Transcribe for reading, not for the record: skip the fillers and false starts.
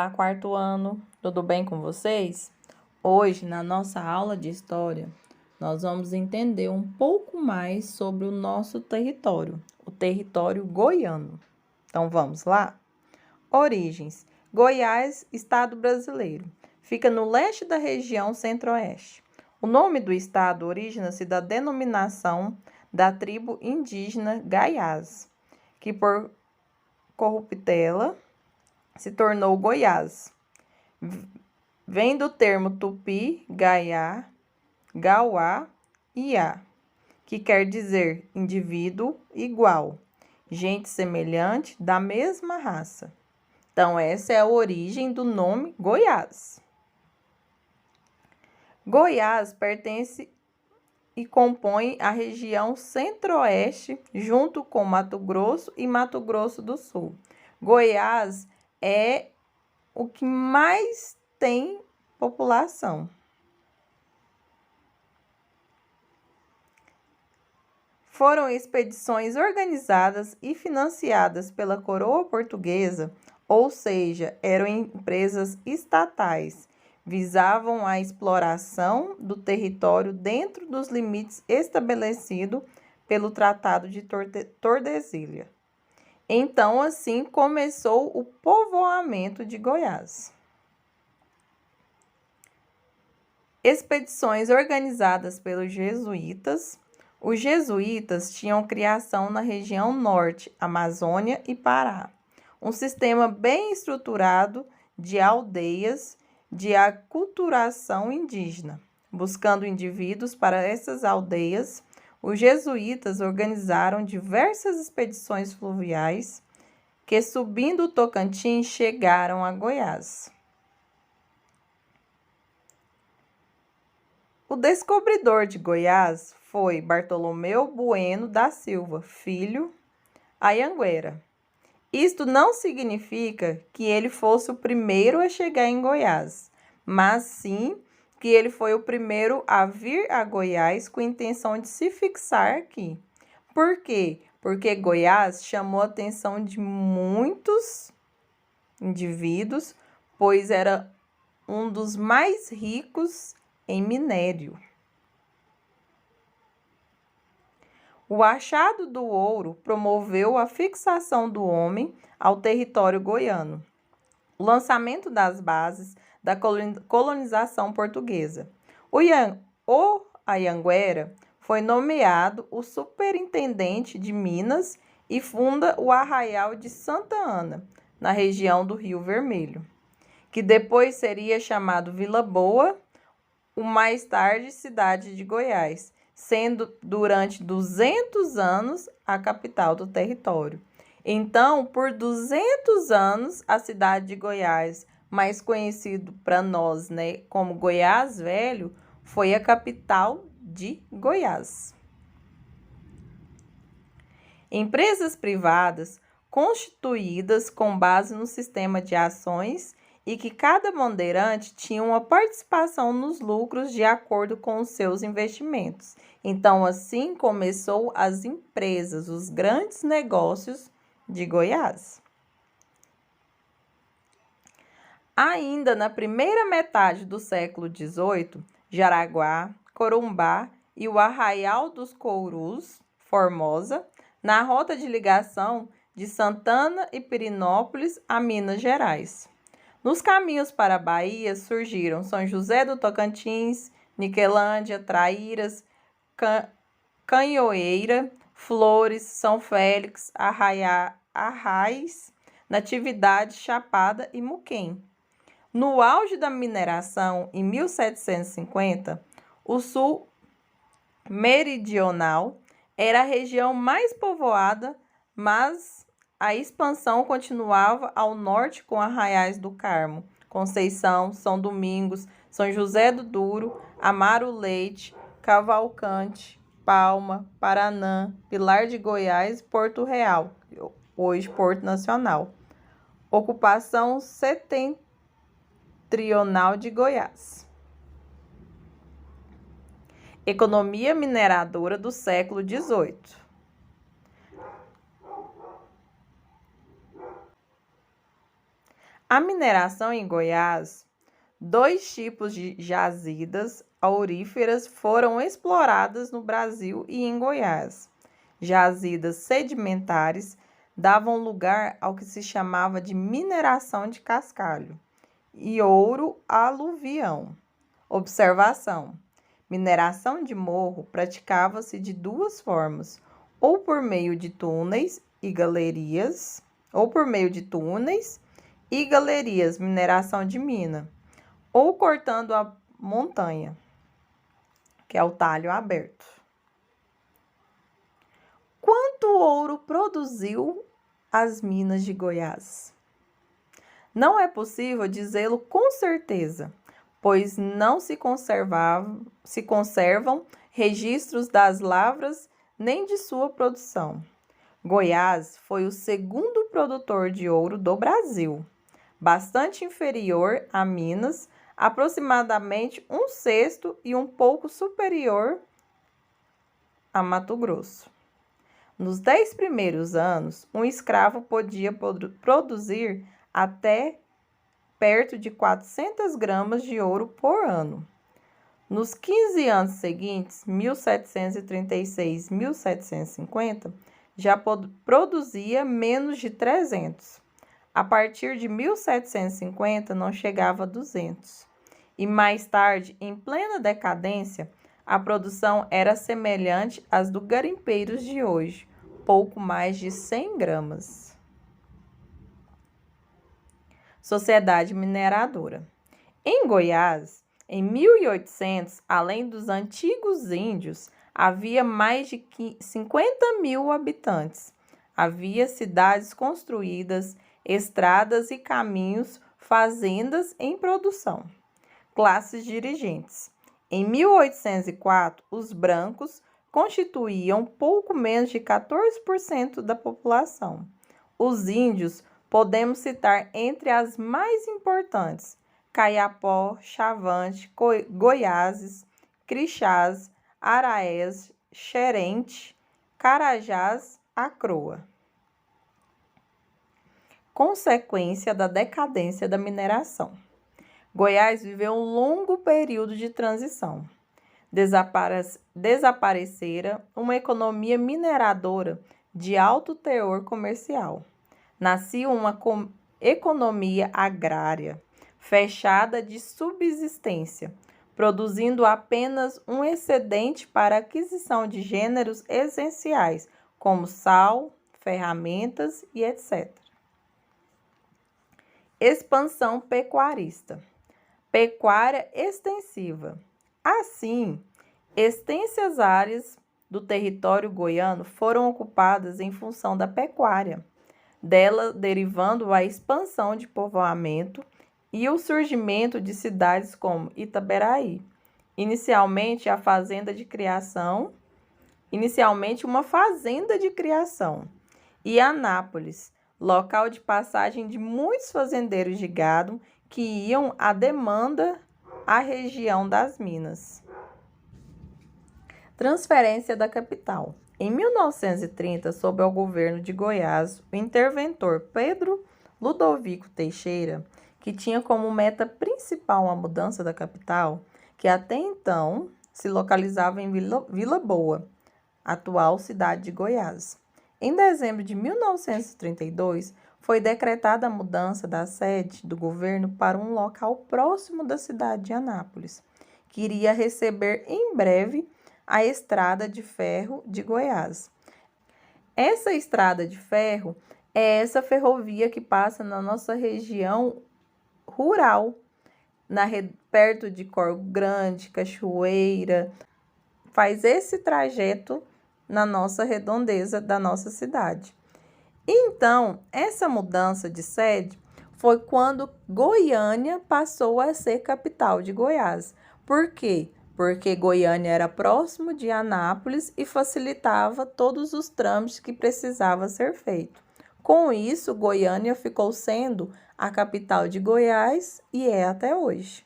Olá, quarto ano, tudo bem com vocês? Hoje, na nossa aula de história, nós vamos entender um pouco mais sobre o nosso território, o território goiano. Então, vamos lá? Origens: Goiás, estado brasileiro. Fica no leste da região centro-oeste. O nome do estado origina-se da denominação da tribo indígena Gaiás, que por corruptela se tornou Goiás. Vem do termo tupi, gaiá, gauá, iá, que quer dizer indivíduo igual, gente semelhante da mesma raça. Então, essa é a origem do nome Goiás. Goiás pertence e compõe a região centro-oeste, junto com Mato Grosso e Mato Grosso do Sul. Goiás é o que mais tem população. Foram expedições organizadas e financiadas pela coroa portuguesa, ou seja, eram empresas estatais, visavam a exploração do território dentro dos limites estabelecidos pelo Tratado de Tordesilhas. Então, assim começou o povoamento de Goiás. Expedições organizadas pelos jesuítas. Os jesuítas tinham criação na região norte, Amazônia e Pará. Um sistema bem estruturado de aldeias de aculturação indígena. Buscando indivíduos para essas aldeias, os jesuítas organizaram diversas expedições fluviais que, subindo o Tocantins, chegaram a Goiás. O descobridor de Goiás foi Bartolomeu Bueno da Silva, filho Anhanguera. Isto não significa que ele fosse o primeiro a chegar em Goiás, mas sim que ele foi o primeiro a vir a Goiás com a intenção de se fixar aqui. Por quê? Porque Goiás chamou a atenção de muitos indivíduos, pois era um dos mais ricos em minério. O achado do ouro promoveu a fixação do homem ao território goiano. O lançamento das bases da colonização portuguesa. O Anhanguera foi nomeado o superintendente de Minas e funda o Arraial de Santa Ana, na região do Rio Vermelho, que depois seria chamado Vila Boa, o mais tarde cidade de Goiás, sendo durante 200 anos a capital do território. Então, por 200 anos, a cidade de Goiás, mais conhecido para nós, como Goiás Velho, foi a capital de Goiás. Empresas privadas constituídas com base no sistema de ações e que cada bandeirante tinha uma participação nos lucros de acordo com os seus investimentos. Então, assim começou as empresas, os grandes negócios de Goiás. Ainda na primeira metade do século XVIII, Jaraguá, Corumbá e o Arraial dos Courus, Formosa, na rota de ligação de Santana e Pirenópolis a Minas Gerais. Nos caminhos para a Bahia surgiram São José do Tocantins, Niquelândia, Traíras, Canhoeira, Flores, São Félix, Arraiz, Natividade, Chapada e Muquem. No auge da mineração, em 1750, o sul meridional era a região mais povoada, mas a expansão continuava ao norte com Arraiais do Carmo, Conceição, São Domingos, São José do Duro, Amaro Leite, Cavalcante, Palma, Paranã, Pilar de Goiás e Porto Real, hoje Porto Nacional. Ocupação setentrional de Goiás. Economia mineradora do século XVIII. A mineração em Goiás, dois tipos de jazidas auríferas foram exploradas no Brasil e em Goiás. Jazidas sedimentares davam lugar ao que se chamava de mineração de cascalho e ouro aluvião. Observação: mineração de morro praticava-se de duas formas, ou por meio de túneis e galerias, mineração de mina, ou cortando a montanha, que é o talho aberto. Quanto ouro produziu as minas de Goiás? Não é possível dizê-lo com certeza, pois não se conservam registros das lavras nem de sua produção. Goiás foi o segundo produtor de ouro do Brasil, bastante inferior a Minas, aproximadamente 1/6 e um pouco superior a Mato Grosso. Nos 10 primeiros anos, um escravo podia produzir até perto de 400 gramas de ouro por ano. Nos 15 anos seguintes, 1736 e 1750, já produzia menos de 300. A partir de 1750, não chegava a 200. E mais tarde, em plena decadência, a produção era semelhante às dos garimpeiros de hoje, pouco mais de 100 gramas. Sociedade mineradora. Em Goiás, em 1800, além dos antigos índios, havia mais de 50.000 habitantes. Havia cidades construídas, estradas e caminhos, fazendas em produção. Classes dirigentes. Em 1804, os brancos constituíam pouco menos de 14% da população. Os índios podemos citar entre as mais importantes: Caiapó, Chavante, Goiáses, Crixás, Araés, Xerente, Carajás, Acroa. Consequência da decadência da mineração. Goiás viveu um longo período de transição. Desaparecera uma economia mineradora de alto teor comercial. Nascia uma economia agrária, fechada de subsistência, produzindo apenas um excedente para aquisição de gêneros essenciais, como sal, ferramentas e etc. Expansão pecuarista. Pecuária extensiva. Assim, extensas áreas do território goiano foram ocupadas em função da pecuária, dela derivando a expansão de povoamento e o surgimento de cidades como Itaberaí, inicialmente uma fazenda de criação, e Anápolis, local de passagem de muitos fazendeiros de gado que iam à demanda à região das minas. Transferência da capital. Em 1930, sob o governo de Goiás, o interventor Pedro Ludovico Teixeira, que tinha como meta principal a mudança da capital, que até então se localizava em Vila Boa, atual cidade de Goiás. Em dezembro de 1932, foi decretada a mudança da sede do governo para um local próximo da cidade de Anápolis, que iria receber em breve a Estrada de Ferro de Goiás. Essa estrada de ferro é essa ferrovia que passa na nossa região rural, perto de Corvo Grande, Cachoeira, faz esse trajeto na nossa redondeza da nossa cidade. Então, essa mudança de sede foi quando Goiânia passou a ser capital de Goiás. Por quê? Porque Goiânia era próximo de Anápolis e facilitava todos os trâmites que precisava ser feito. Com isso, Goiânia ficou sendo a capital de Goiás e é até hoje.